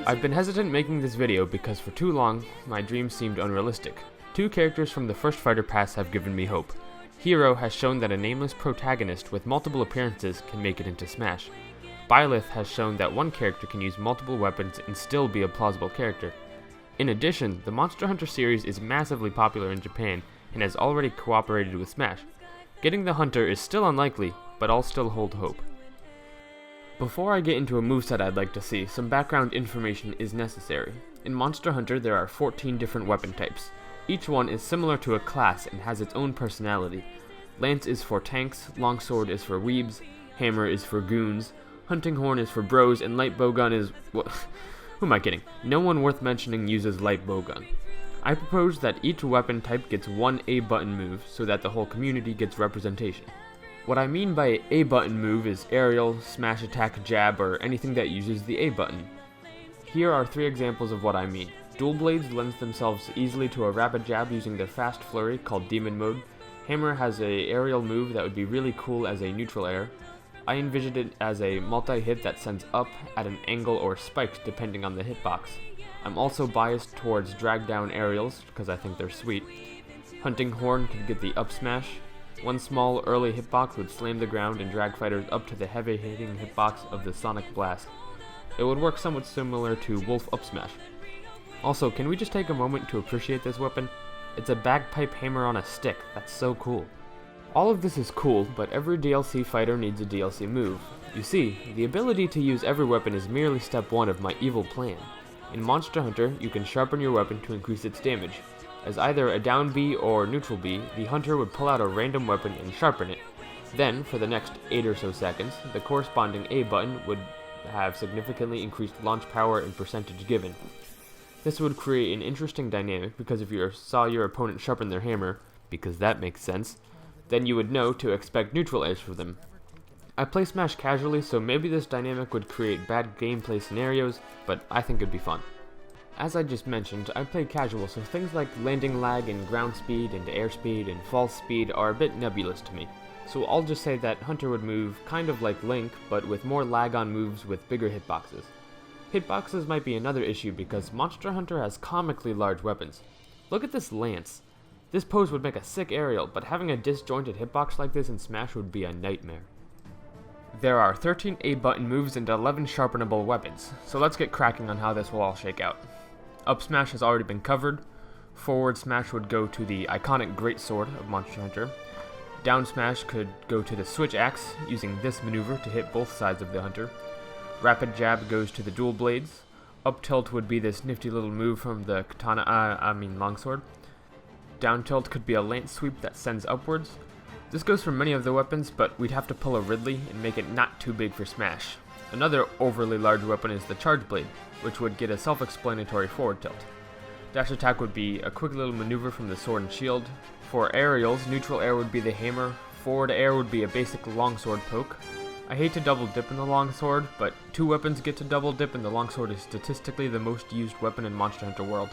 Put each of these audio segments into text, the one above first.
I've been hesitant making this video because for too long, my dreams seemed unrealistic. Two characters from the first Fighter Pass have given me hope. Hero has shown that a nameless protagonist with multiple appearances can make it into Smash. Byleth has shown that one character can use multiple weapons and still be a plausible character. In addition, the Monster Hunter series is massively popular in Japan and has already cooperated with Smash. Getting the Hunter is still unlikely, but I'll still hold hope. Before I get into a moveset I'd like to see, some background information is necessary. In Monster Hunter there are 14 different weapon types. Each one is similar to a class and has its own personality. Lance is for tanks, longsword is for weebs, hammer is for goons, hunting horn is for bros, and light bowgun is... well, who am I kidding? No one worth mentioning uses light bowgun. I propose that each weapon type gets one A button move so that the whole community gets representation. What I mean by A button move is aerial, smash attack, jab, or anything that uses the A button. Here are 3 examples of what I mean. Dual blades lends themselves easily to a rapid jab using their fast flurry called demon mode. Hammer has a aerial move that would be really cool as a neutral air. I envisioned it as a multi-hit that sends up at an angle or spikes depending on the hitbox. I'm also biased towards drag down aerials because I think they're sweet. Hunting horn could get the up smash. One small early hitbox would slam the ground and drag fighters up to the heavy hitting hitbox of the Sonic Blast. It would work somewhat similar to Wolf up smash. Also, can we just take a moment to appreciate this weapon? It's a bagpipe hammer on a stick. That's so cool. All of this is cool, but every DLC fighter needs a DLC move. You see, the ability to use every weapon is merely step 1 of my evil plan. In Monster Hunter, you can sharpen your weapon to increase its damage. As either a down B or neutral B, the hunter would pull out a random weapon and sharpen it. Then, for the next 8 or so seconds, the corresponding A button would have significantly increased launch power and percentage given. This would create an interesting dynamic because if you saw your opponent sharpen their hammer, because that makes sense, then you would know to expect neutral edge for them. I play Smash casually, so maybe this dynamic would create bad gameplay scenarios, but I think it'd be fun. As I just mentioned, I play casual, so things like landing lag and ground speed and airspeed and fall speed are a bit nebulous to me. So I'll just say that Hunter would move kind of like Link, but with more lag on moves with bigger hitboxes. Hitboxes might be another issue because Monster Hunter has comically large weapons. Look at this lance. This pose would make a sick aerial, but having a disjointed hitbox like this in Smash would be a nightmare. There are 13 A button moves and 11 sharpenable weapons, so let's get cracking on how this will all shake out. Up smash has already been covered. Forward smash would go to the iconic greatsword of Monster Hunter. Down smash could go to the switch axe, using this maneuver to hit both sides of the hunter. Rapid jab goes to the dual blades. Up tilt would be this nifty little move from the longsword. Down tilt could be a lance sweep that sends upwards. This goes for many of the weapons, but we'd have to pull a Ridley and make it not too big for Smash. Another overly large weapon is the charge blade, which would get a self-explanatory forward tilt. Dash attack would be a quick little maneuver from the sword and shield. For aerials, neutral air would be the hammer, forward air would be a basic longsword poke. I hate to double dip in the longsword, but 2 weapons get to double dip and the longsword is statistically the most used weapon in Monster Hunter World.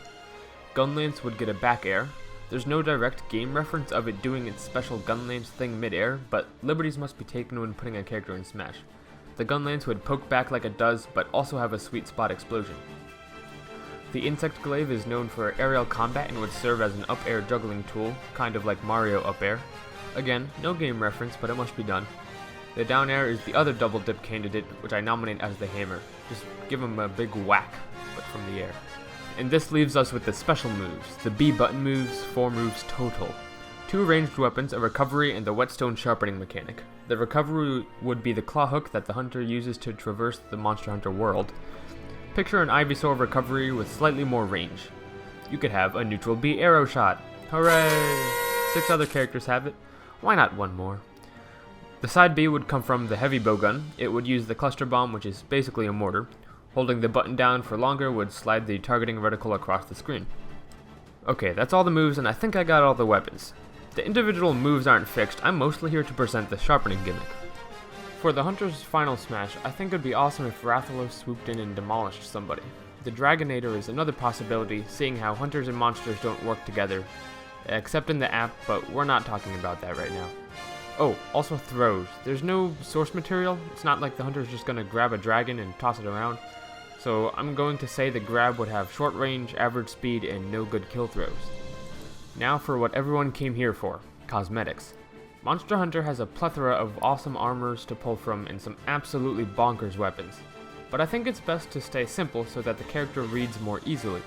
Gun lance would get a back air. There's no direct game reference of it doing its special gun lance thing mid-air, but liberties must be taken when putting a character in Smash. The gun lance would poke back like it does, but also have a sweet spot explosion. The insect glaive is known for aerial combat and would serve as an up-air juggling tool, kind of like Mario up-air. Again, no game reference, but it must be done. The down air is the other double dip candidate, which I nominate as the hammer. Just give him a big whack, but from the air. And this leaves us with the special moves, the B button moves, 4 moves total. 2 ranged weapons, a recovery, and the whetstone sharpening mechanic. The recovery would be the claw hook that the hunter uses to traverse the Monster Hunter world. Picture an Ivysaur recovery with slightly more range. You could have a neutral B arrow shot. Hooray! 6 other characters have it. Why not 1 more? The side B would come from the heavy bowgun. It would use the cluster bomb, which is basically a mortar. Holding the button down for longer would slide the targeting reticle across the screen. Okay, that's all the moves, and I think I got all the weapons. The individual moves aren't fixed, I'm mostly here to present the sharpening gimmick. For the Hunter's final smash, I think it'd be awesome if Rathalos swooped in and demolished somebody. The Dragonator is another possibility, seeing how hunters and monsters don't work together, except in the app, but we're not talking about that right now. Oh, also throws. There's no source material. It's not like the hunter's just gonna grab a dragon and toss it around. so I'm going to say the grab would have short range, average speed, and no good kill throws. Now for what everyone came here for, cosmetics. Monster Hunter has a plethora of awesome armors to pull from and some absolutely bonkers weapons, but I think it's best to stay simple so that the character reads more easily.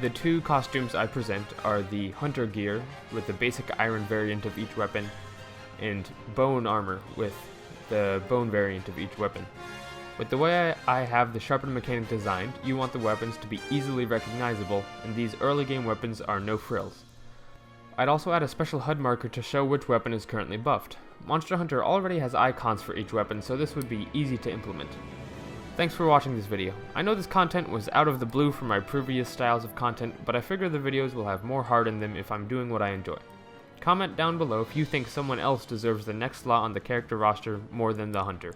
The two costumes I present are the Hunter gear with the basic iron variant of each weapon, and bone armor with the bone variant of each weapon. With the way I have the sharpen mechanic designed, you want the weapons to be easily recognizable, and these early game weapons are no frills. I'd also add a special HUD marker to show which weapon is currently buffed. Monster Hunter already has icons for each weapon, so this would be easy to implement. Thanks for watching this video. I know this content was out of the blue from my previous styles of content, but I figure the videos will have more heart in them if I'm doing what I enjoy. Comment down below if you think someone else deserves the next slot on the character roster more than the Hunter.